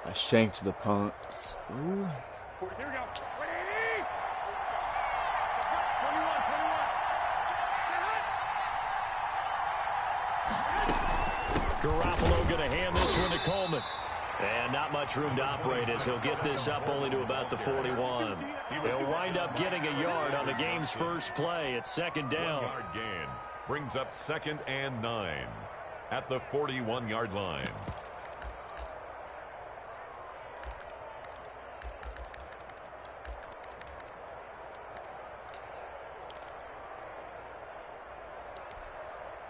I shanked the punts. Ooh. Here we go. Garoppolo going to hand this one to Coleman. And not much room to operate as he'll get this up only to about the 41. He'll wind up getting a yard on the game's first play. It's second down. 1 yard gain brings up 2nd and 9 at the 41-yard line.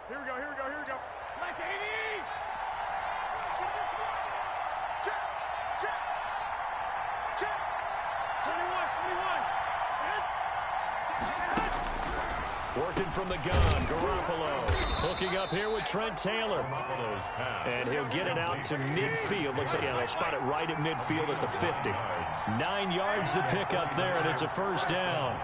Here we go. Black 80! Check! 21. Working from the gun, Garoppolo. Hooking up here with Trent Taylor. And he'll get it out to midfield. Looks like they'll spot it right at midfield at the 50. 9 yards to pick up there, and it's a first down.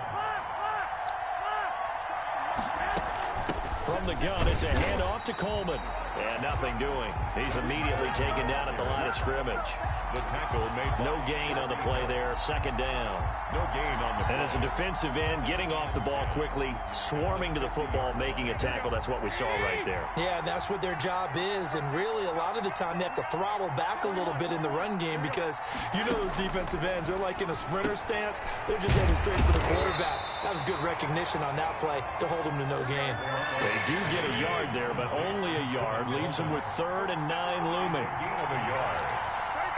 From the gun, it's a handoff to Coleman. And nothing doing. He's immediately taken down at the line of scrimmage. The tackle made no gain on the play there. Second down. No gain on the play. And as a defensive end, getting off the ball quickly, swarming to the football, making a tackle. That's what we saw right there. Yeah, that's what their job is. And really, a lot of the time, they have to throttle back a little bit in the run game because you know those defensive ends, they're like in a sprinter stance. They're just headed straight for the quarterback. That was good recognition on that play to hold them to no gain. They do get a yard there, but only a yard. Leaves them with 3rd and 9 looming. Gain of a yard.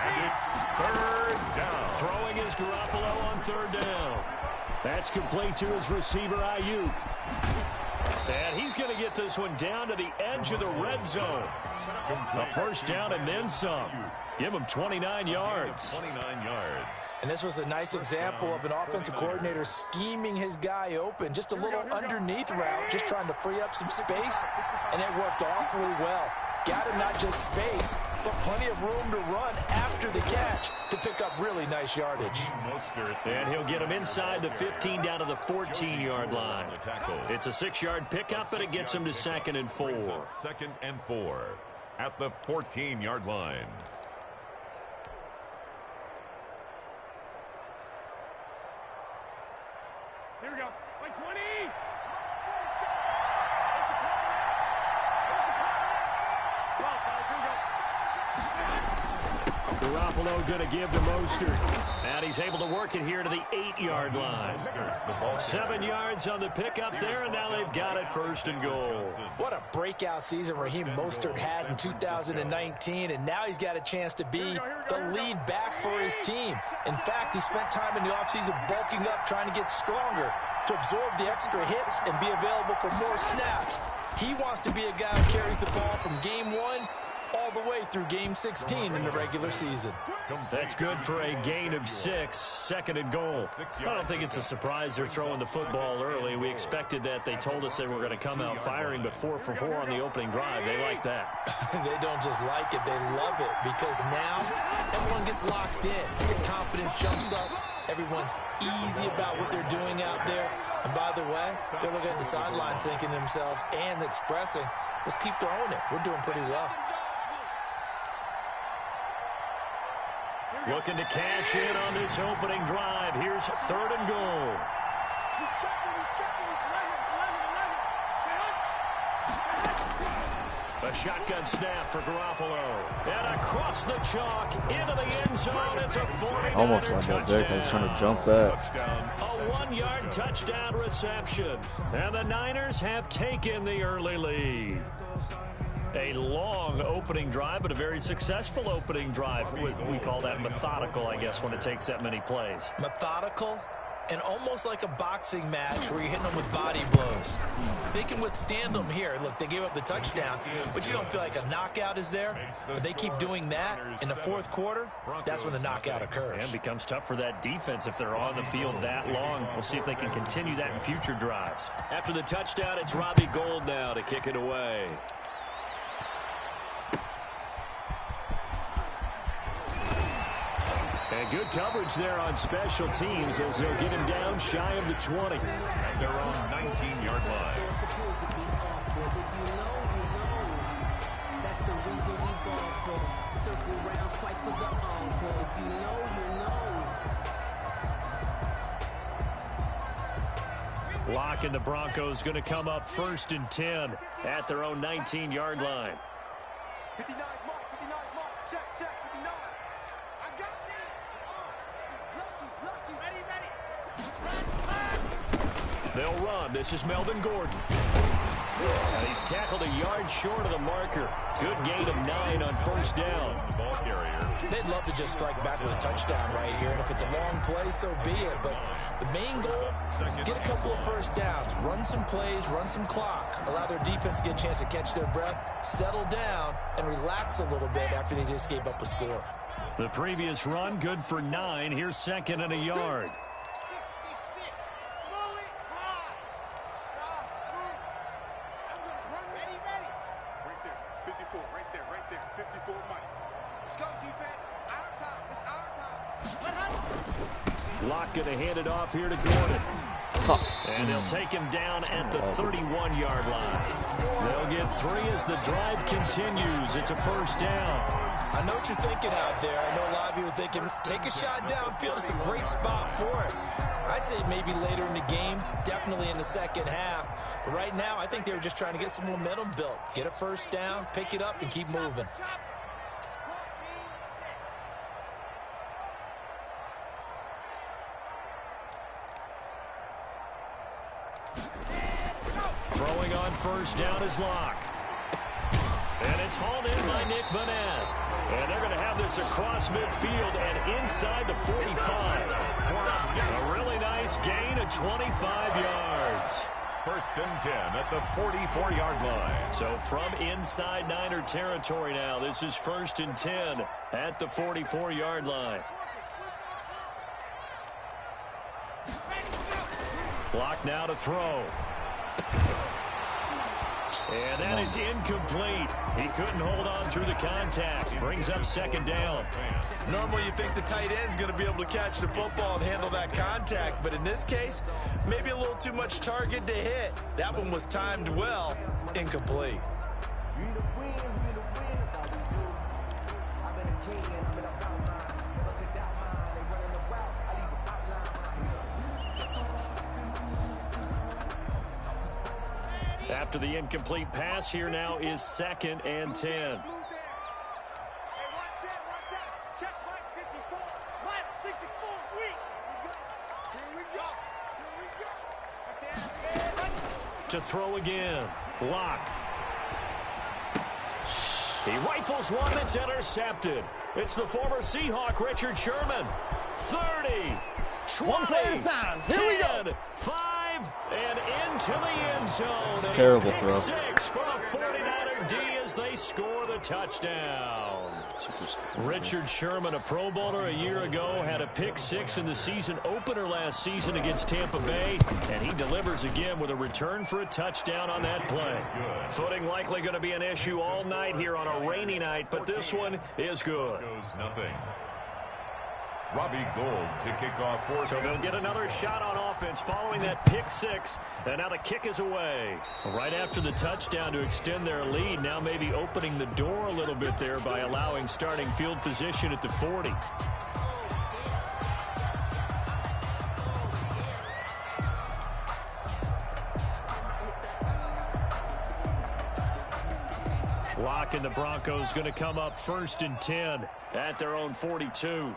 And it's 3rd down. Throwing is Garoppolo on 3rd down. That's complete to his receiver, Ayuk. And he's going to get this one down to the edge of the red zone. A first down and then some. Give him 29 yards. 29 yards. And this was a nice example of an offensive coordinator scheming his guy open. Just a little underneath route, just trying to free up some space. And it worked awfully well. Got him not just space, but plenty of room to run after the catch to pick up really nice yardage. And he'll get him inside the 15 down to the 14-yard line. It's a 6-yard pickup, but it gets him to 2nd and 4. 2nd and 4 at the 14-yard line. Here we go. Like 20. Garoppolo going to give to Mostert. And he's able to work it here to the 8-yard line. 7 yards on the pickup there, and now they've got it 1st and goal. What a breakout season Raheem Mostert had in 2019, and now he's got a chance to be the lead back for his team. In fact, he spent time in the offseason bulking up, trying to get stronger to absorb the extra hits and be available for more snaps. He wants to be a guy who carries the ball from game 1 all the way through game 16 in the regular season. That's good for a gain of 6, 2nd and goal. I don't think it's a surprise they're throwing the football early. We expected that. They told us they were going to come out firing, but 4 for 4 on the opening drive. They like that. They don't just like it, they love it, because now everyone gets locked in. Their confidence jumps up. Everyone's easy about what they're doing out there. And by the way, they're looking at the sideline thinking to themselves and expressing, let's keep throwing it. We're doing pretty well. Looking to cash in on this opening drive. Here's 3rd and goal. He's checking. A shotgun snap for Garoppolo. And across the chalk into the end zone. It's a 49er Almost like that, Dick. I was trying to jump that. A 1-yard touchdown reception. And the Niners have taken the early lead. A long opening drive, but a very successful opening drive. We call that methodical, I guess, when it takes that many plays. Methodical and almost like a boxing match where you're hitting them with body blows. They can withstand them here. Look, they gave up the touchdown, but you don't feel like a knockout is there. But they keep doing that in the 4th quarter, that's when the knockout occurs. And becomes tough for that defense if they're on the field that long. We'll see if they can continue that in future drives. After the touchdown, it's Robbie Gould now to kick it away. And good coverage there on special teams as they'll get him down shy of the 20. And they're on 19-yard line. Lock and the Broncos going to come up 1st and 10 at their own 19-yard line. 59 mark, 59 mark. Check, 59. I got it. Lucky. Ready. They'll run. This is Melvin Gordon. And he's tackled a yard short of the marker. Good gain of 9 on 1st down. The ball carrier. They'd love to just strike back with a touchdown right here, and if it's a long play, so be it. But the main goal, get a couple of 1st downs, run some plays, run some clock, allow their defense to get a chance to catch their breath, settle down, and relax a little bit after they just gave up a score. The previous run, good for 9. Here's 2nd and a yard. 66. Fully high. I'm going to run ready. Right there. 54. Right there. 54 Mike. Let's go, defense. Our time. It's our time. What happened? Lock going to hand it off here to Gordon. And they'll take him down at the 31-yard line. They'll get 3 as the drive continues. It's a 1st down. I know what you're thinking out there. I know a lot of you are thinking, take a shot downfield. It's a great spot for it. I'd say maybe later in the game, definitely in the second half. But right now, I think they were just trying to get some momentum built. Get a 1st down, pick it up, and keep moving. Throwing on 1st down is Lock. And it's hauled in by Nick Vanette. And they're going to have this across midfield and inside the 45. A really nice gain of 25 yards. 1st and 10 at the 44-yard line. So from inside Niner territory now, this is 1st and 10 at the 44-yard line. Lock now to throw. And that is incomplete. He couldn't hold on through the contact. Brings up 2nd down. Normally you think the tight end's going to be able to catch the football and handle that contact, but in this case, maybe a little too much target to hit. That one was timed well. Incomplete. After the incomplete pass, here now is 2nd and 10. Hey, watch that. Check Mike 54. Mike 64. Here we go. To throw again. Lock. He rifles one that's intercepted. It's the former Seahawk, Richard Sherman. 30. 20. One play at a time. Here we go. 5 and into the end zone. Terrible Pick throw. 6 for the 49er D as they score the touchdown. Richard Sherman, a Pro Bowler a year ago, had a pick 6 in the season opener last season against Tampa Bay, and he delivers again with a return for a touchdown on that play. Footing likely going to be an issue all night here on a rainy night, but this one is good. Goes nothing. Robbie Gould to kick off 4th. So they'll get another shot on offense following that pick 6, and now the kick is away. Right after the touchdown to extend their lead, now maybe opening the door a little bit there by allowing starting field position at the 40. Lock and the Broncos going to come up 1st and 10 at their own 42.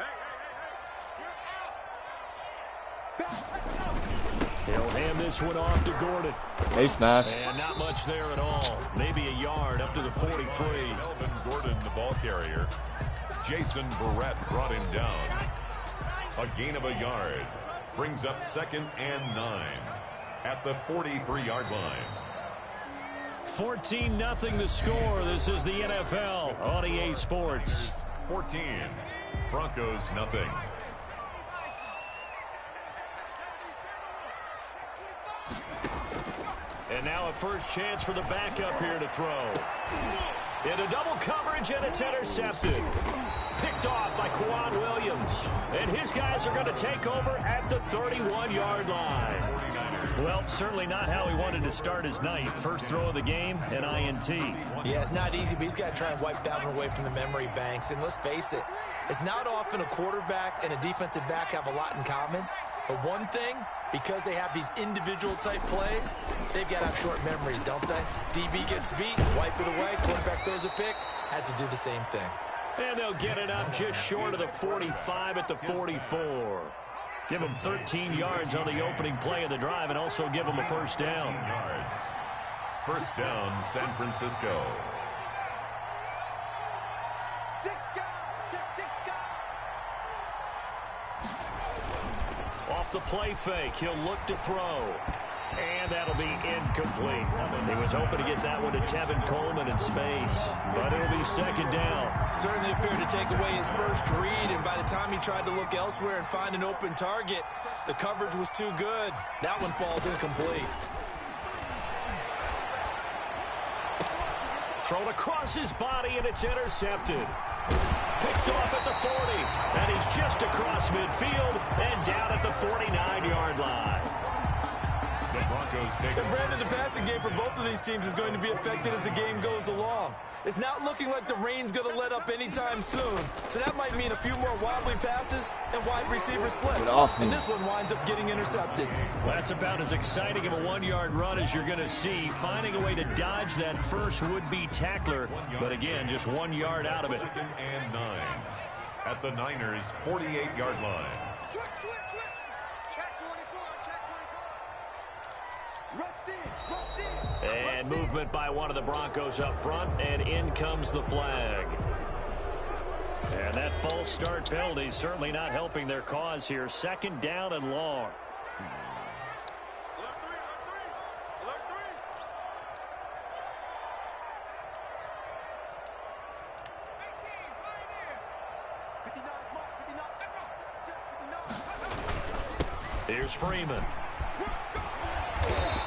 He'll hand this one off to Gordon. Face mask. And not much there at all. Maybe a yard up to the 43. Melvin Gordon, the ball carrier. Jason Barrett brought him down. A gain of a yard. Brings up 2nd and 9 at the 43-yard line. 14-0 the score. This is the NFL on EA Sports. 14. Broncos nothing. And now a first chance for the backup here to throw. Into double coverage, and it's intercepted. Picked off by Quan Williams. And his guys are going to take over at the 31-yard line. 49ers Well, certainly not how he wanted to start his night. First throw of the game, an INT. Yeah, it's not easy, but he's got to try and wipe that one away from the memory banks. And let's face it, it's not often a quarterback and a defensive back have a lot in common. But one thing, because they have these individual type plays, they've got to have short memories, don't they? DB gets beat, wipe it away, quarterback throws a pick, has to do the same thing. And they'll get it up just short of the 45 at the 44. Give them 13 yards on the opening play of the drive and also give them a first down. Yards. First down, San Francisco. Off the play fake, he'll look to throw. And that'll be incomplete. He was hoping to get that one to Tevin Coleman in space, but it'll be second down. Certainly appeared to take away his first read, and by the time he tried to look elsewhere and find an open target, the coverage was too good. That one falls incomplete. Thrown across his body, and it's intercepted. Picked off at the 40, and he's just across midfield and down at the 49-yard line. The Broncos take And Brandon, the passing game for both of these teams is going to be affected as the game goes along. It's not looking like the rain's going to let up anytime soon. So that might mean a few more wobbly passes and wide receiver slips. And this one winds up getting intercepted. Well, that's about as exciting of a one-yard run as you're going to see. Finding a way to dodge that first would-be tackler. But again, just 1 yard out of it. Second and 9 at the Niners' 48-yard line. Switch. Check 24, check 24. Rush in. And movement by one of the Broncos up front, and in comes the flag. And that false start penalty certainly not helping their cause here. Second down and long. Alert 3. Here's Freeman.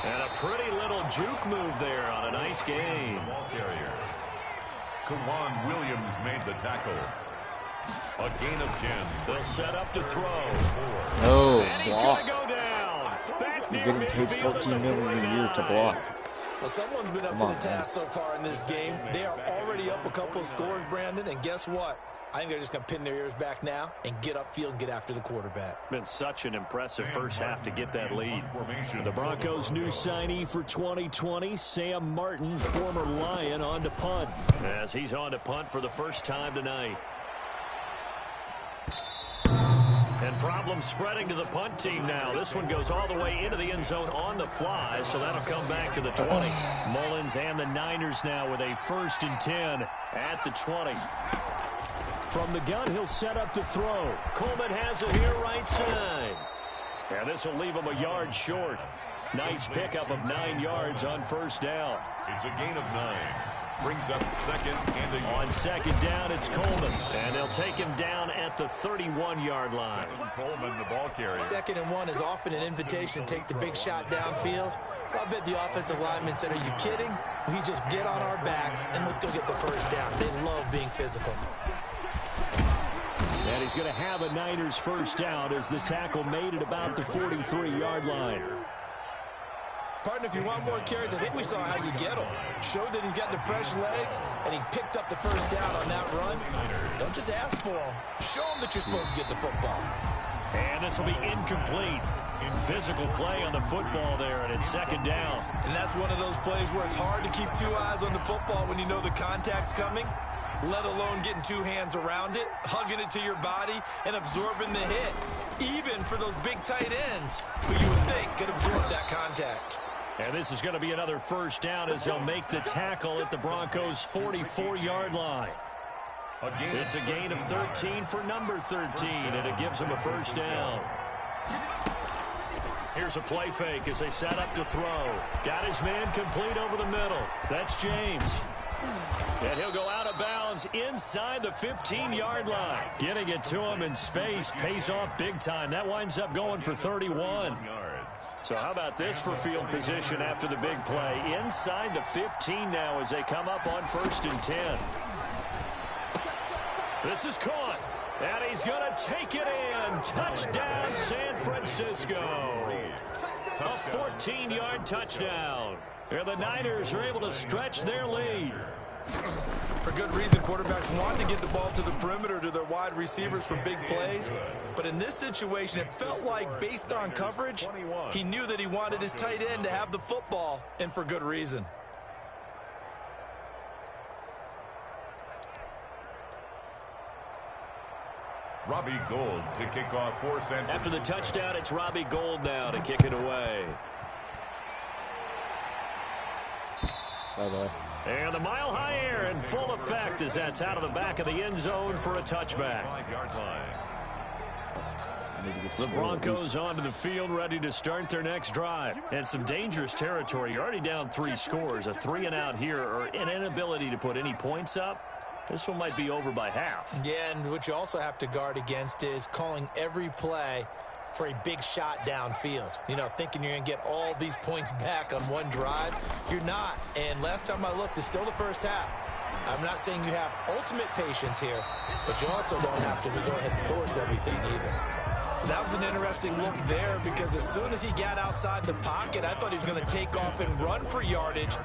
And a pretty little juke move there on a nice game. Ball carrier. Kawan Williams made the tackle. A gain of 10. They'll set up to throw. No, And he's block. going to go down. Back You're near getting paid midfield at the $14 million a year to 49. block. Well, someone's been up to the task so far in this game. They are already up a couple of scores, Brandon, and guess what? I think they're just going to pin their ears back now and get upfield and get after the quarterback. Been such an impressive first half to get that lead. The Broncos' new signee for 2020, Sam Martin, former Lion, on to punt. As he's on to punt for the first time tonight. And problems spreading to the punt team now. This one goes all the way into the end zone on the fly, so that'll come back to the 20. Mullins and the Niners now with a 1st and 10 at the 20. From the gun, he'll set up to throw. Coleman has it here right side. And this will leave him a yard short. Nice pickup of 9 yards on first down. It's a gain of 9. Brings up second and a On second down, it's Coleman. And they'll take him down at the 31-yard line. Coleman, the ball carrier. 2nd and 1 is often an invitation to take the big shot downfield. I bet the offensive lineman said, are you kidding? We just get on our backs and let's go get the first down. They love being physical. And he's going to have a Niners first down as the tackle made at about the 43-yard line. Partner, if you want more carries, I think we saw how you get them. Showed that he's got the fresh legs, and he picked up the first down on that run. Don't just ask for them. Show them that you're supposed to get the football. And this will be incomplete. Physical play on the football there, and it's second down. And that's one of those plays where it's hard to keep 2 eyes on the football when you know the contact's coming, let alone getting 2 hands around it, hugging it to your body, and absorbing the hit, even for those big tight ends who you would think could absorb that contact. And this is going to be another first down as they'll make the tackle at the Broncos' 44-yard line. It's a gain of 13 for number 13, and it gives them a first down. Here's a play fake as they set up to throw. Got his man complete over the middle. That's James. And he'll go out of bounds inside the 15-yard line. Getting it to him in space pays off big time. That winds up going for 31. So how about this for field position after the big play? Inside the 15 now as they come up on 1st and 10. This is caught. And he's going to take it in. Touchdown, San Francisco. A 14-yard touchdown. And the Niners are able to stretch their lead. For good reason, quarterbacks want to get the ball to the perimeter to their wide receivers for big plays. But in this situation, it felt like, based on coverage, he knew that he wanted his tight end to have the football, and for good reason. Robbie Gould to kick off for San Francisco. After the touchdown, it's Robbie Gould now to kick it away. Bye-bye. And the mile-high air in full effect as that's out of the back of the end zone for a touchback. 5-yard line. The Broncos onto the field, ready to start their next drive. And some dangerous territory. You're already down 3 scores. A 3-and-out here, or an inability to put any points up. This one might be over by half. Yeah, and what you also have to guard against is calling every play for a big shot downfield. You know, thinking you're going to get all these points back on one drive. You're not. And last time I looked, it's still the first half. I'm not saying you have ultimate patience here, but you also don't have to go ahead and force everything either. That was an interesting look there, because as soon as he got outside the pocket, I thought he was going to take off and run for yardage.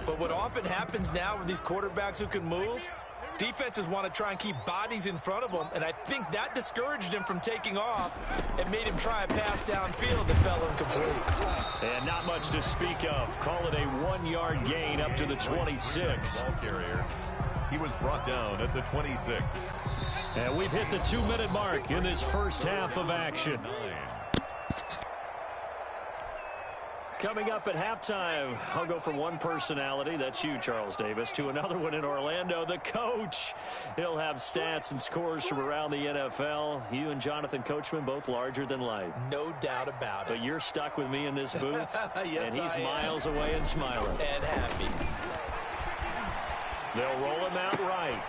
But what often happens now with these quarterbacks who can move, defenses want to try and keep bodies in front of them, and I think that discouraged him from taking off and made him try a pass downfield that fell incomplete. And not much to speak of. Call it a 1-yard gain up to the 26. Ball carrier. He was brought down at the 26. And we've hit the 2-minute mark in this first half of action. Coming up at halftime, I'll go from one personality, that's you, Charles Davis, to another one in Orlando, the coach. He'll have stats and scores from around the NFL. You and Jonathan Coachman, both larger than life. No doubt about it. But you're stuck with me in this booth, yes, and he's I miles away and smiling. And happy. They'll roll him out right.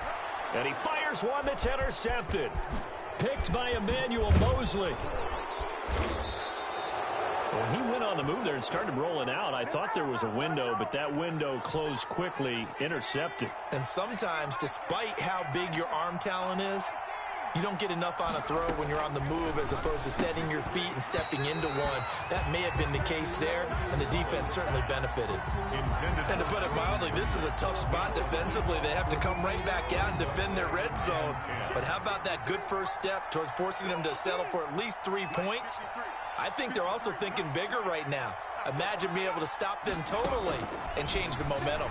And he fires one that's intercepted. Picked by Emmanuel Mosley. When he went on the move there and started rolling out, I thought there was a window, but that window closed quickly, intercepted. And sometimes, despite how big your arm talent is, you don't get enough on a throw when you're on the move as opposed to setting your feet and stepping into one. That may have been the case there, and the defense certainly benefited. And to put it mildly, this is a tough spot defensively. They have to come right back out and defend their red zone. But how about that good first step towards forcing them to settle for at least 3 points? I think they're also thinking bigger right now. Imagine being able to stop them totally and change the momentum.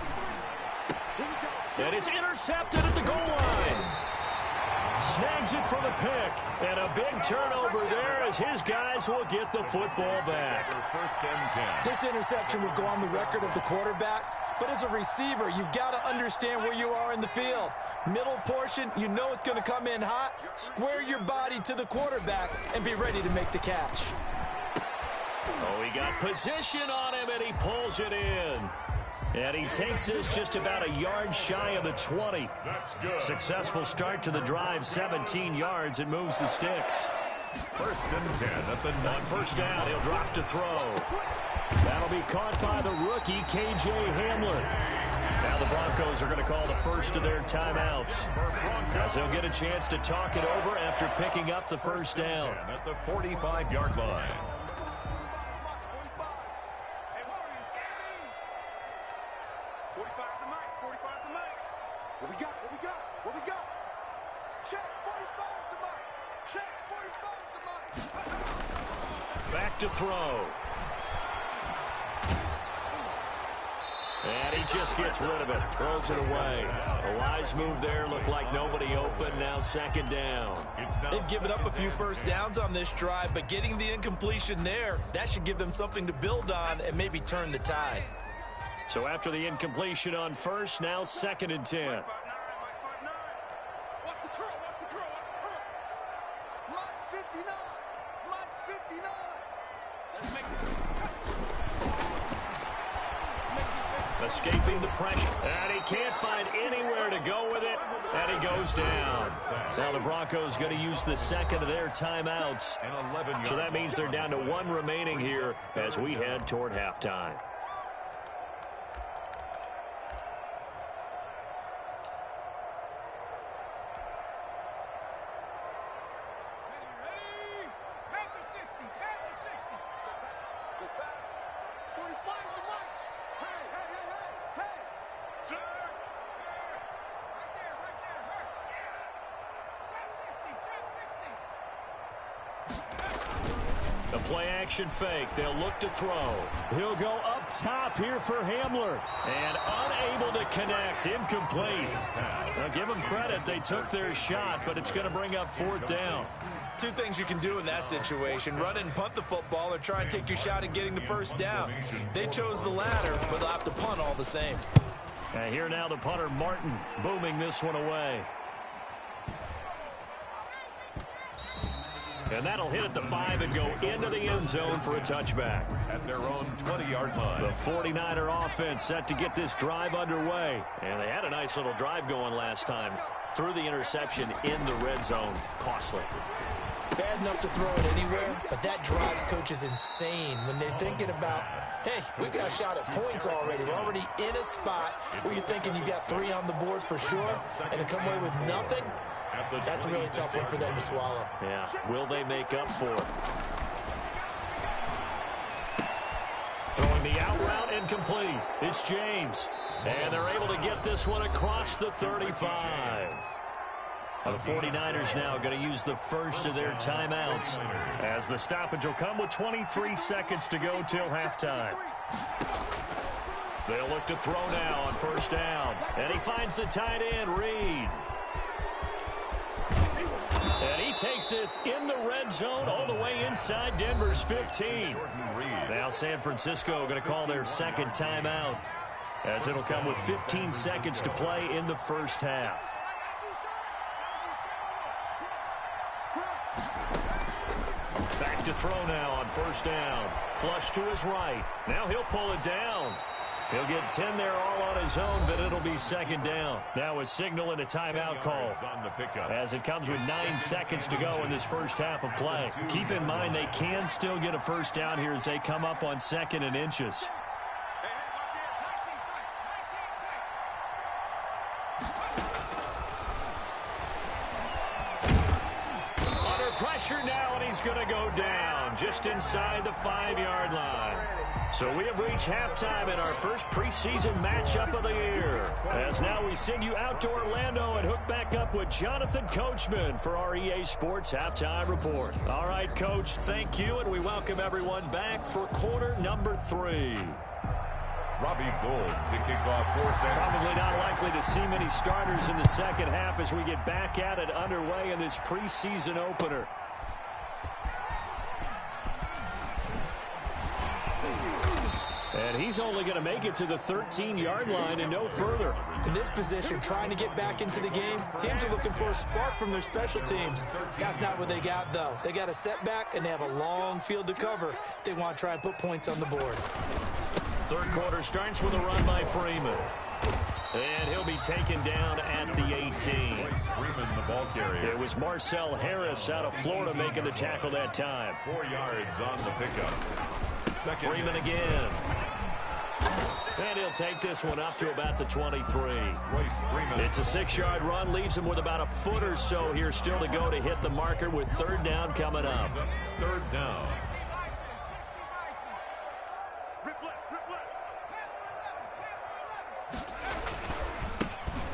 And it's intercepted at the goal line. Snags it for the pick. And a big turnover there as his guys will get the football back. First and 10. This interception will go on the record of the quarterback, but as a receiver, you've got to understand where you are in the field. Middle portion, you know it's going to come in hot. Square your body to the quarterback and be ready to make the catch. Oh, he got position on him, and he pulls it in. And he takes this just about a yard shy of the 20. That's good. Successful start to the drive, 17 yards. It moves the sticks. First and 10 at the 9. On first down, he'll drop to throw. That'll be caught by the rookie, K.J. Hamler. Now the Broncos are going to call the first of their timeouts, as they'll get a chance to talk it over after picking up the first down. At the 45-yard line. 45 the mic, 45 the mic. What we got? What we got? What we got? Check 45 the mic. Check 45 the mic. Back to throw. And he just gets rid of it. Throws it away. A wise move there. Looked like nobody open. Now second down. They've given up a few first downs on this drive, but getting the incompletion there, that should give them something to build on and maybe turn the tide. So after the incompletion on first, now second and 10. Mike 5'9", Mike 5'9". Watch the curl, watch the curl, watch the curl. Mike's 59. Mike's 59. Let's make Escaping the pressure. And he can't find anywhere to go with it. And he goes down. Now the Broncos going to use the second of their timeouts. So that means they're down to 1 remaining here as we head toward halftime. A play-action fake. They'll look to throw. He'll go up top here for Hamler. And unable to connect. Incomplete. Now, give them credit. They took their shot, but it's going to bring up 4th down. Two things you can do in that situation: run and punt the football, or try and take your shot at getting the first down. They chose the latter, but they'll have to punt all the same. And here now the punter, Martin, booming this one away. And that'll hit at the 5 and go into the end zone for a touchback. At their own 20-yard line. The 49er offense set to get this drive underway. And they had a nice little drive going last time. Threw the interception in the red zone. Costly. Bad enough to throw it anywhere, but that drives coaches insane when they're thinking about, hey, we got a shot at points already. We're already in a spot where you're thinking you got 3 on the board for sure, and to come away with nothing, that's a really tough one for them to swallow. Yeah, will they make up for it? Throwing the out route incomplete. It's James. And they're able to get this one across the 35. The 49ers now going to use the first of their timeouts, as the stoppage will come with 23 seconds to go till halftime. They'll look to throw now on 1st down. And he finds the tight end, Reed. And he takes this in the red zone all the way inside Denver's 15. Now San Francisco going to call their second timeout, as it'll come with 15 seconds to play in the first half. Back to throw now on 1st down. Flush to his right. Now he'll pull it down. He'll get 10 there all on his own, but it'll be 2nd down. Now a signal and a timeout call, as it comes with 9 seconds to go in this first half of play. Keep in mind they can still get a first down here as they come up on 2nd and inches. Under pressure now, and he's going to go down just inside the 5-yard line. So we have reached halftime in our first preseason matchup of the year, as now we send you out to Orlando and hook back up with Jonathan Coachman for our EA Sports Halftime Report. All right, Coach, thank you, and we welcome everyone back for quarter number 3. Robbie Gould to kick off for San Francisco. Probably not likely to see many starters in the second half as we get back at it underway in this preseason opener. And he's only going to make it to the 13-yard line and no further. In this position, trying to get back into the game, teams are looking for a spark from their special teams. That's not what they got, though. They got a setback, and they have a long field to cover if they want to try and put points on the board. Third quarter starts with a run by Freeman. And he'll be taken down at the 18. Freeman, the ball carrier. It was Marcel Harris out of Florida making the tackle that time. 4 yards on the pickup. Freeman again. And he'll take this one up to about the 23. It's a 6-yard run, leaves him with about a foot or so here still to go to hit the marker with 3rd down coming up. 3rd down.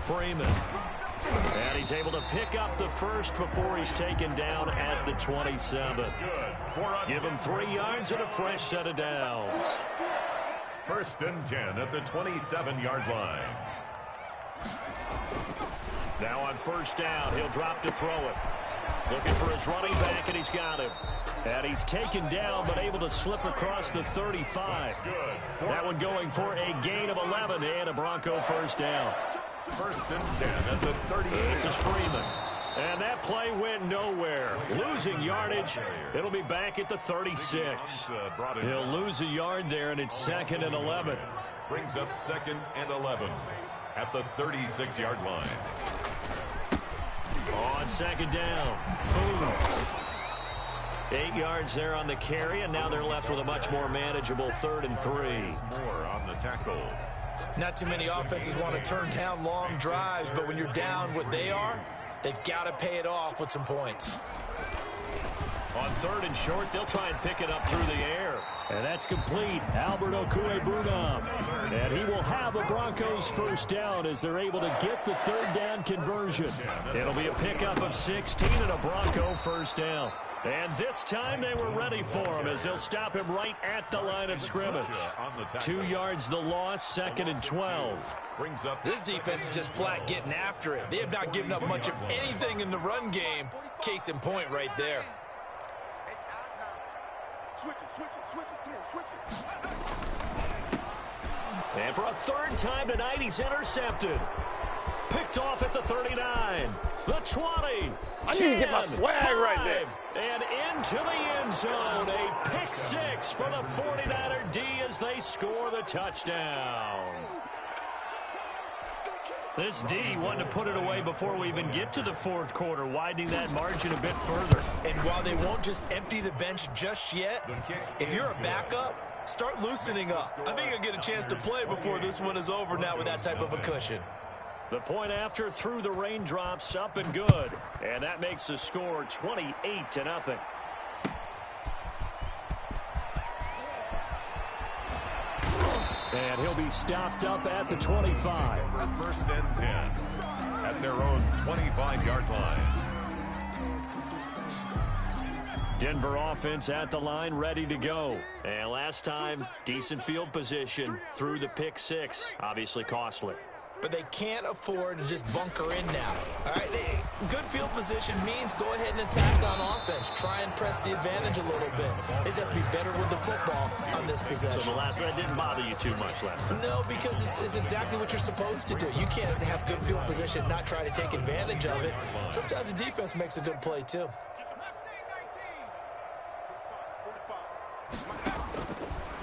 Freeman. And he's able to pick up the first before he's taken down at the 27. Give him 3 yards and a fresh set of downs. 1st and 10 at the 27-yard line. Now on 1st down, he'll drop to throw it. Looking for his running back, and he's got him. And he's taken down, but able to slip across the 35. That one going for a gain of 11 and a Bronco 1st down. 1st and 10 at the 38. This is Freeman. And that play went nowhere. Losing yardage. It'll be back at the 36. He'll lose a yard there, and it's 2nd and 11. Brings up 2nd and 11 at the 36-yard line. On 2nd down. Boom. 8 yards there on the carry, and now they're left with a much more manageable 3rd and 3. More on the tackle. Not too many offenses want to turn down long drives, but when you're down what they are, they've got to pay it off with some points. On 3rd and short, they'll try and pick it up through the air. And that's complete. Albert Okwuegbunam. And he will have a Broncos 1st down as they're able to get the 3rd down conversion. It'll be a pickup of 16 and a Bronco 1st down. And this time they were ready for him as they'll stop him right at the line of scrimmage. 2 yards the loss, 2nd and 12. This defense is just flat getting after it. They have not given up much of anything in the run game. Case in point right there. Switch it. And for a 3rd time tonight, he's intercepted. Picked off at the 39, the 20, I need to get my swag 5, right there. And into the end zone. A pick 6 for the 49er D as they score the touchdown. This D wanted to put it away before we even get to the 4th quarter, widening that margin a bit further. And while they won't just empty the bench just yet, if you're a backup, start loosening up. I think you'll get a chance to play before this one is over now with that type of a cushion. The point after through the raindrops, up and good. And that makes the score 28-0. And he'll be stopped up at the 25. 1st and 10 at their own 25-yard line. Denver offense at the line, ready to go. And last time, decent field position through the pick 6. Obviously costly. But they can't afford to just bunker in now. All right, good field position means go ahead and attack on offense. Try and press the advantage a little bit. They just have to be better with the football on this possession. So the last one didn't bother you too much last time? No, because it's exactly what you're supposed to do. You can't have good field position, not try to take advantage of it. Sometimes the defense makes a good play, too.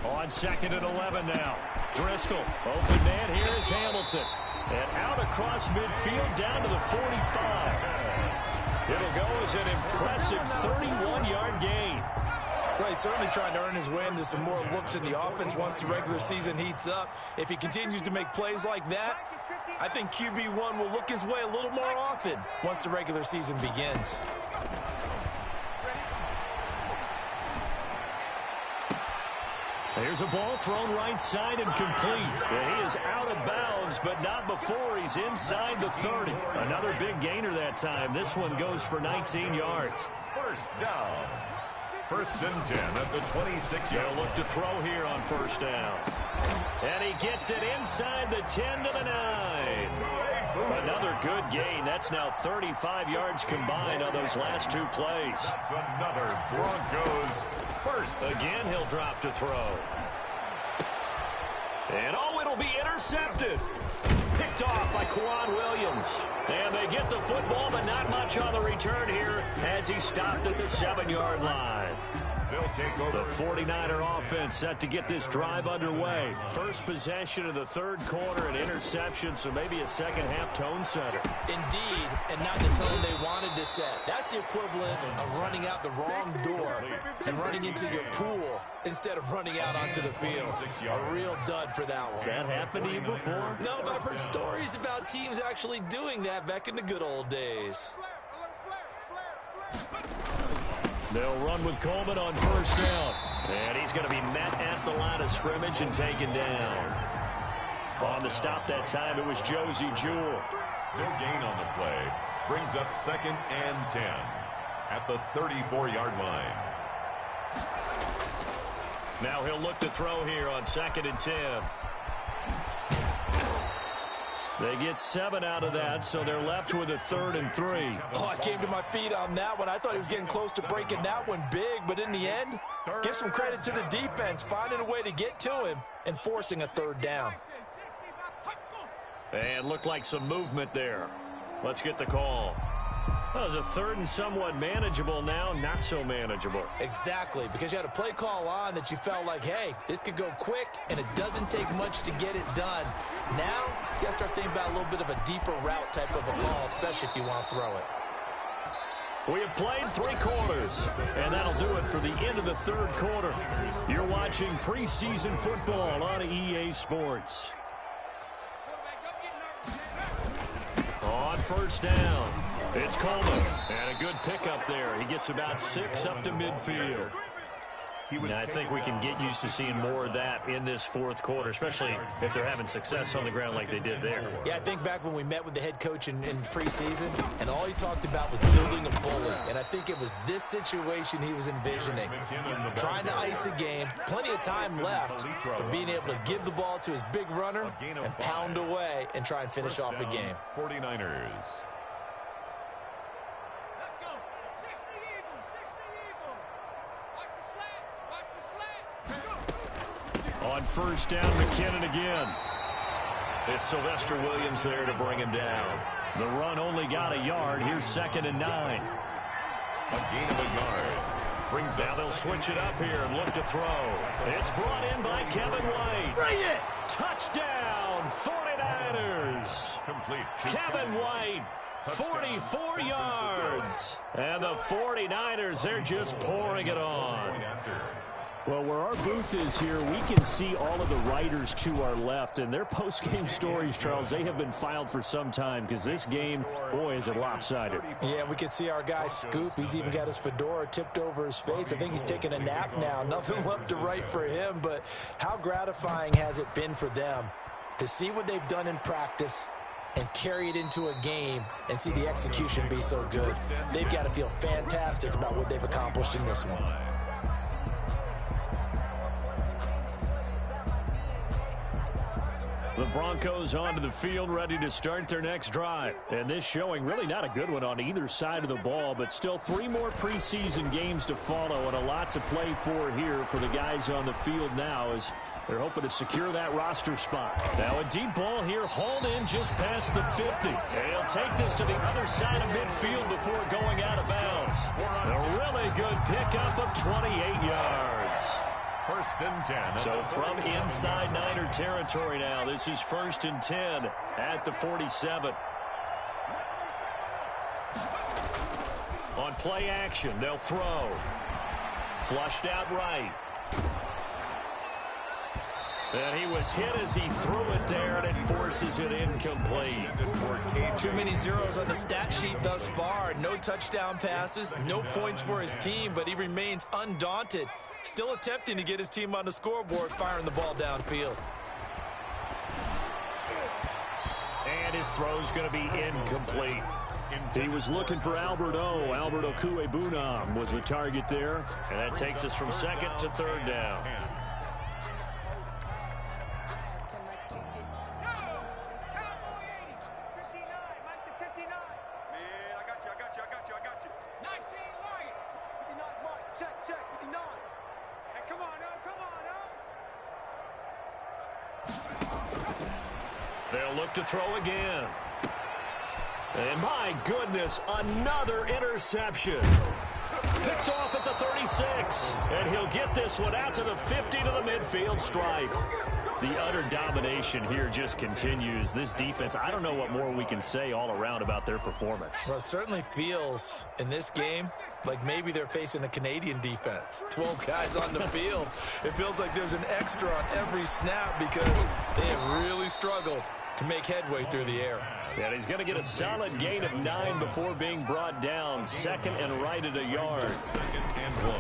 On 2nd and 11 now. Driscoll, open man, here is Hamilton. And out across midfield down to the 45. It'll go as an impressive 31-yard gain. Well, he's certainly trying to earn his way into some more looks in the offense once the regular season heats up. If he continues to make plays like that, I think QB1 will look his way a little more often once the regular season begins. Here's a ball thrown right side and complete. And he is out of bounds, but not before he's inside the 30. Another big gainer that time. This one goes for 19 yards. 1st down. 1st and 10 at the 26-yard line. They'll look to throw here on 1st down. And he gets it inside the 10 to the 9. Another good gain. That's now 35 yards combined on those last 2 plays. That's another Broncos first. Again, he'll drop to throw. And it'll be intercepted. Picked off by Quan Williams. And they get the football, but not much on the return here as he stopped at the 7-yard line. They'll take over. The 49er offense set to get this drive underway. First possession of the 3rd quarter, an interception, so maybe a second-half tone setter. Indeed, and not the tone they wanted to set. That's the equivalent of running out the wrong door and running into your pool instead of running out onto the field. A real dud for that one. Has that happened to you before? No, but I've heard stories about teams actually doing that back in the good old days. They'll run with Coleman on 1st down. And he's going to be met at the line of scrimmage and taken down. On the stop that time, it was Josie Jewell. No gain on the play. Brings up 2nd and 10 at the 34-yard line. Now he'll look to throw here on 2nd and 10. They get 7 out of that, so they're left with a 3rd and 3. Oh, I came to my feet on that one. I thought he was getting close to breaking that one big, but in the end, give some credit to the defense, finding a way to get to him and forcing a 3rd down. And looked like some movement there. Let's get the call. That was a 3rd and somewhat manageable, now not so manageable. Exactly, because you had a play call on that you felt like, hey, this could go quick, and it doesn't take much to get it done. Now, you got to start thinking about a little bit of a deeper route type of a call, especially if you want to throw it. We have played 3 quarters, and that'll do it for the end of the 3rd quarter. You're watching preseason football on EA Sports. On 1st down, it's Coleman, and a good pickup there. He gets about 6 up to midfield. I think we can get used to seeing more of that in this fourth quarter, especially if they're having success on the ground like they did there. Yeah, I think back when we met with the head coach in preseason, and all he talked about was building a bully. And I think it was this situation he was envisioning. Trying to ice a game, plenty of time left, but being able to give the ball to his big runner and pound away and try and finish off the game. 49ers. On first down, McKinnon again. It's Sylvester Williams there to bring him down. The run only got a yard. Here's 2nd and 9. A gain of a yard. Now they'll switch it up here and look to throw. It's brought in by Kevin White. Bring it! Touchdown, 49ers. Complete. Kevin White, 44 yards. And the 49ers, they're just pouring it on. Well, where our booth is here, we can see all of the writers to our left, and their post-game stories, Charles, they have been filed for some time because this game, boy, is it lopsided. Yeah, we can see our guy Scoop. He's even got his fedora tipped over his face. I think he's taking a nap now. Nothing left to write for him, but how gratifying has it been for them to see what they've done in practice and carry it into a game and see the execution be so good. They've got to feel fantastic about what they've accomplished in this one. The Broncos onto the field, ready to start their next drive. And this showing really not a good one on either side of the ball, but still 3 more preseason games to follow and a lot to play for here for the guys on the field now as they're hoping to secure that roster spot. Now a deep ball here, hauled in just past the 50. And he'll take this to the other side of midfield before going out of bounds. A really good pickup of 28 yards. 1st and 10. So from inside Niner territory now, this is 1st and 10 at the 47. On play action, they'll throw. Flushed out right. And he was hit as he threw it there, and it forces it incomplete. Too many zeros on the stat sheet thus far. No touchdown passes, no points for his team, but he remains undaunted. Still attempting to get his team on the scoreboard, firing the ball downfield. And his throw's going to be incomplete. He was looking for Albert Okuebunam was the target there. And that takes us from 2nd to 3rd down. They'll look to throw again. And my goodness, another interception. Picked off at the 36. And he'll get this one out to the 50 to the midfield stripe. The utter domination here just continues. This defense, I don't know what more we can say all around about their performance. Well, it certainly feels in this game like maybe they're facing a Canadian defense. 12 guys on the field. It feels like there's an extra on every snap because they have really struggled to make headway through the air. And he's going to get a solid gain of 9 before being brought down. 2nd and right at a yard. 2nd and 1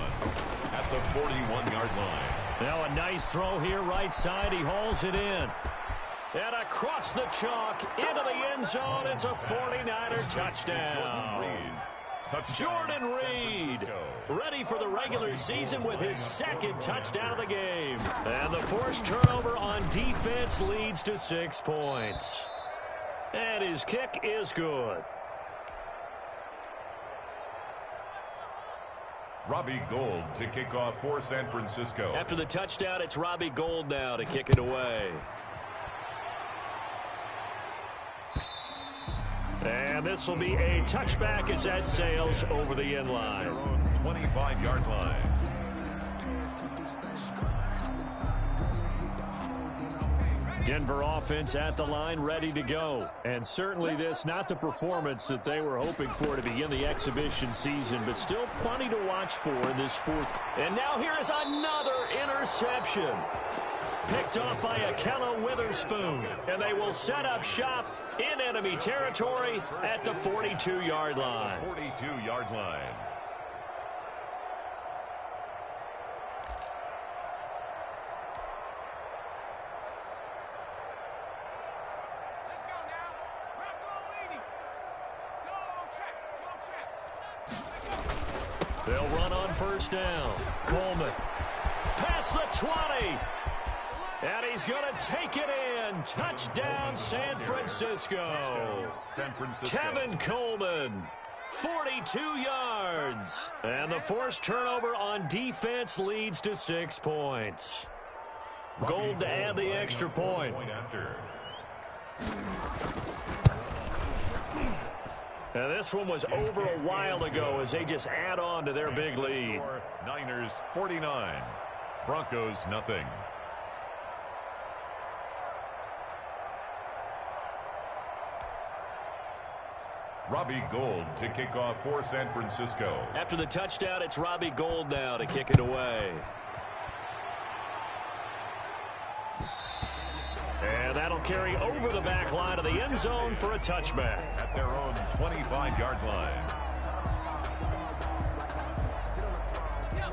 at the 41-yard line. Now a nice throw here right side. He hauls it in. And across the chalk into the end zone. It's a 49er touchdown. Jordan Reed, ready for the regular season with his 2nd touchdown of the game. And the forced turnover on defense leads to 6 points. And his kick is good. Robbie Gould to kick off for San Francisco. After the touchdown, it's Robbie Gould now to kick it away. And this will be a touchback as that sails over the end line. 25-yard line. Denver offense at the line, ready to go. And certainly this, not the performance that they were hoping for to begin the exhibition season, but still plenty to watch for in this fourth. And now here is another interception. Picked off by Akella Witherspoon. And they will set up shop in enemy territory at the 42-yard line. 42-yard line. They'll run on first down. Coleman. Past the 20. And he's going to take it in. Touchdown, San Francisco. Kevin Coleman. 42 yards. And the forced turnover on defense leads to 6 points. Gold to add the extra point. Now this one was over a while ago as they just add on to their big lead. Niners 49. Broncos nothing. Robbie Gould to kick off for San Francisco. After the touchdown, it's Robbie Gould now to kick it away. And that'll carry over the back line of the end zone for a touchback. At their own 25-yard line.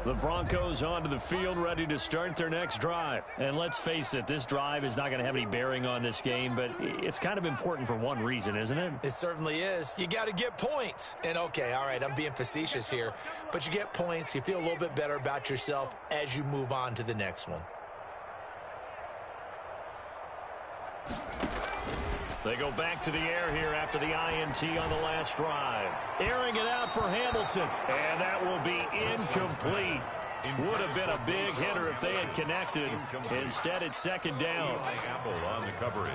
The Broncos onto the field, ready to start their next drive. And let's face it, this drive is not going to have any bearing on this game, but it's kind of important for one reason, isn't it? It certainly is. You got to get points. And okay, all right, I'm being facetious here, but you get points, you feel a little bit better about yourself as you move on to the next one. They go back to the air here after the INT on the last drive. Airing it out for Hamilton. And that will be incomplete. Would have been a big hitter if they had connected. Instead, it's second down. Apple on the coverage.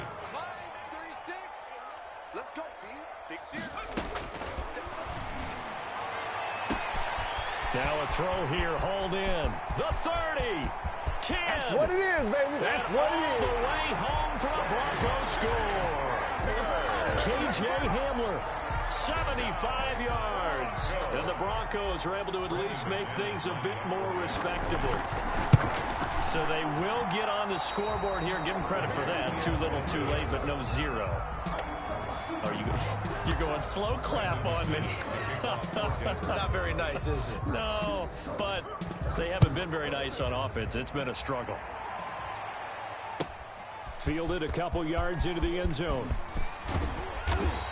Let's go, Big Sears. Now a throw here, hauled in. The 30. 10. That's what it is, baby. That's what it is. The way home for a Broncos score. K.J. Hamler, 75 yards. And the Broncos are able to at least make things a bit more respectable. So they will get on the scoreboard here. Give them credit for that. Too little, too late, but no zero. Are you're going slow clap on me. Not very nice, is it? No, but they haven't been very nice on offense. It's been a struggle. Fielded a couple yards into the end zone.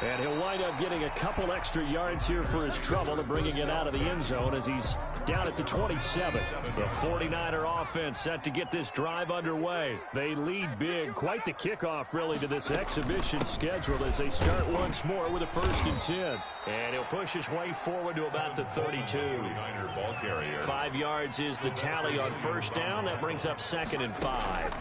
And he'll wind up getting a couple extra yards here for his trouble to bringing it out of the end zone as he's down at the 27. The 49er offense set to get this drive underway. They lead big. Quite the kickoff, really, to this exhibition schedule as they start once more with a 1st and 10. And he'll push his way forward to about the 32. 49er ball carrier. 5 yards is the tally on first down. That brings up 2nd and 5.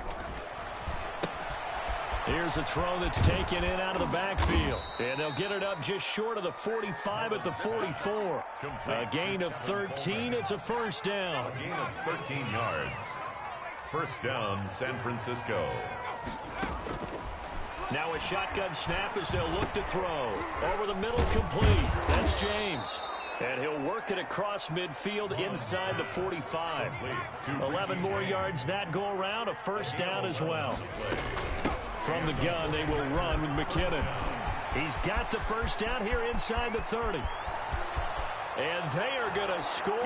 Here's a throw that's taken in out of the backfield. And they'll get it up just short of the 45 at the 44. A gain of 13. It's a 1st down. A gain of 13 yards. 1st down, San Francisco. Now a shotgun snap as they'll look to throw. Over the middle, complete. That's James. And he'll work it across midfield inside the 45. 11 more yards that go around. A 1st down as well. From the gun, they will run with McKinnon. He's got the 1st down here inside the 30. And they are going to score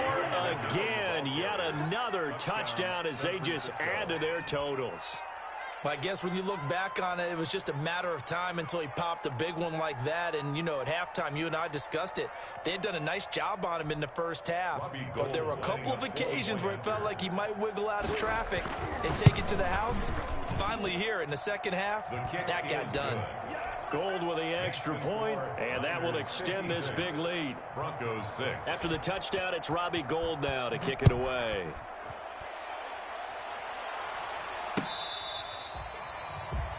again. Yet another touchdown as they just add to their totals. Well, I guess when you look back on it, it was just a matter of time until he popped a big one like that. And, you know, at halftime, you and I discussed it. They had done a nice job on him in the first half. But there were a couple of occasions where it felt like he might wiggle out of traffic and take it to the house. Finally here in the second half, that got done. Gould with the extra point, and that will extend this big lead. Broncos 6. After the touchdown, it's Robbie Gould now to kick it away.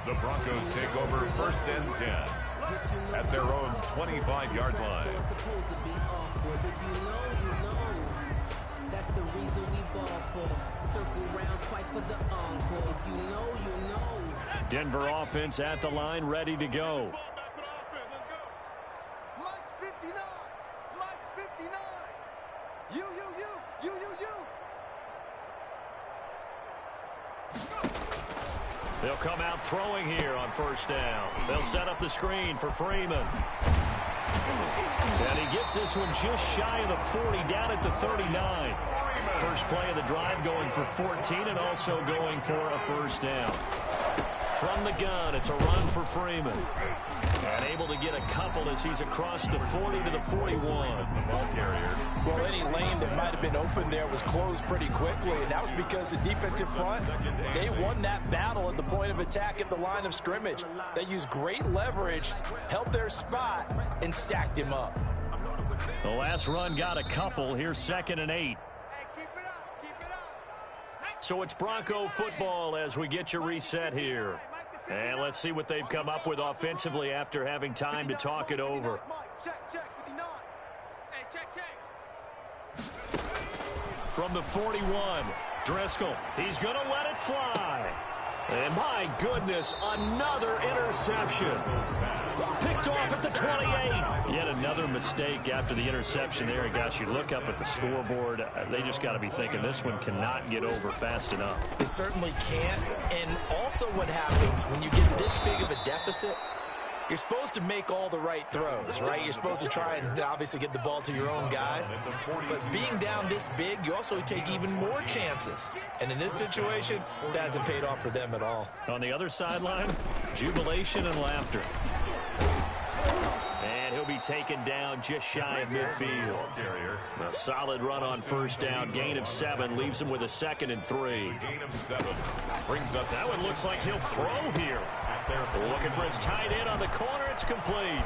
The Broncos take over 1st and 10 at their own 25-yard line. That's the reason we ball for. Circle round twice for the encore. If you know, you know. Denver offense at the line, ready to go. Mike's 59. Mike's 59. You. They'll come out throwing here on 1st down. They'll set up the screen for Freeman. And he gets this one just shy of the 40, down at the 39. First play of the drive going for 14 and also going for a 1st down. From the gun, it's a run for Freeman. And Able to get a couple as he's across the 40 to the 41. The ball carrier. Well, any lane that might have been open there was closed pretty quickly, and that was because the defensive front, they won that battle at the point of attack at the line of scrimmage. They used great leverage, held their spot, and stacked him up. The last run got a couple. Here's 2nd and 8. So it's Bronco football as we get your reset here. And let's see what they've come up with offensively after having time to talk it over. From the 41, Driscoll. He's going to let it fly. And my goodness, another interception. Picked off at the 28. Yet another mistake after the interception there. And gosh, you look up at the scoreboard, they just got to be thinking this one cannot get over fast enough. It certainly can't. And also what happens when you get this big of a deficit, you're supposed to make all the right throws, right? You're supposed to try and obviously get the ball to your own guys. But being down this big, you also take even more chances. And in this situation, that hasn't paid off for them at all. On the other sideline, jubilation and laughter. And he'll be taken down just shy of midfield. A solid run on first down. Gain of 7 leaves him with a 2nd and 3. Gain of 7 brings up. That one looks like he'll throw here. Looking for his tight end on the corner. It's complete.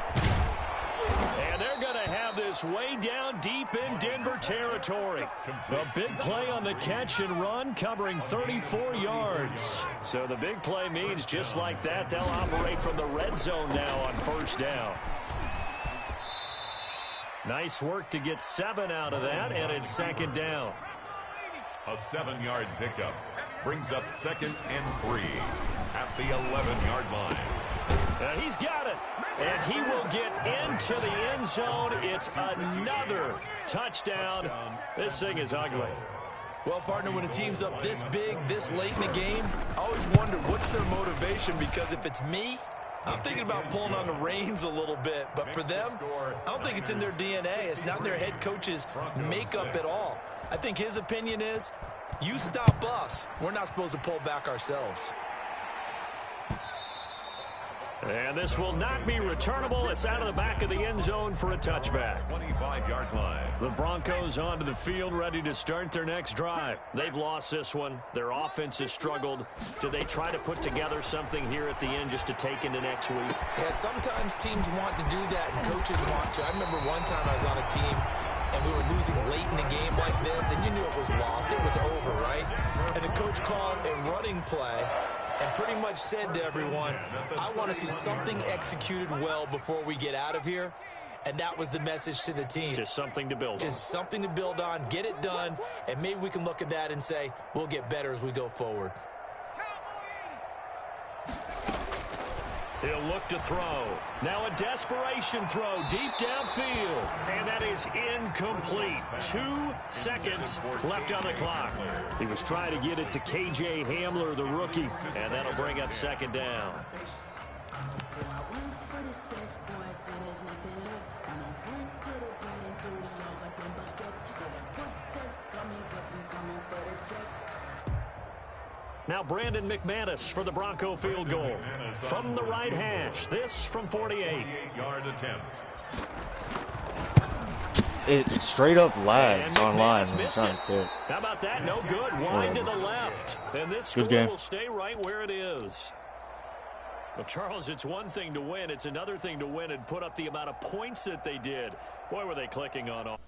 And they're going to have this way down deep in Denver territory. A big play on the catch and run, covering 34 yards. So the big play means just like that, they'll operate from the red zone now on first down. Nice work to get 7 out of that, and it's 2nd down. A 7-yard pickup brings up 2nd and 3 at the 11-yard line. He's got it, and he will get into the end zone. It's another touchdown. This thing is ugly. Well, partner, when a team's up this big, this late in the game, I always wonder what's their motivation, because if it's me, I'm thinking about pulling on the reins a little bit. But for them, I don't think it's in their DNA. It's not their head coach's makeup at all. I think his opinion is, you stop us, we're not supposed to pull back ourselves. And this will not be returnable. It's out of the back of the end zone for a touchback. 25-yard line. The Broncos onto the field, ready to start their next drive. They've lost this one. Their offense has struggled. Do they try to put together something here at the end just to take into next week? Yeah, sometimes teams want to do that, and coaches want to. I remember one time I was on a team, and we were losing late in the game like this, and you knew it was lost. It was over, right? And the coach called a running play and pretty much said to everyone, I want to see something executed well before we get out of here. And that was the message to the team. Just something to build on. Just something to build on, get it done, and maybe we can look at that and say, we'll get better as we go forward. He'll look to throw. Now a desperation throw deep downfield. And that is incomplete. 2 seconds left on the clock. He was trying to get it to K.J. Hamler, the rookie. And that'll bring up 2nd down. Now Brandon McManus for the Bronco field goal. From the right hash. This from 48. 48-yard attempt. It straight up lags online when I'm trying to kick. How about that? No good. Wide to the left. And this score will stay right where it is. Well, Charles, it's one thing to win. It's another thing to win and put up the amount of points that they did. Boy, were they clicking on all.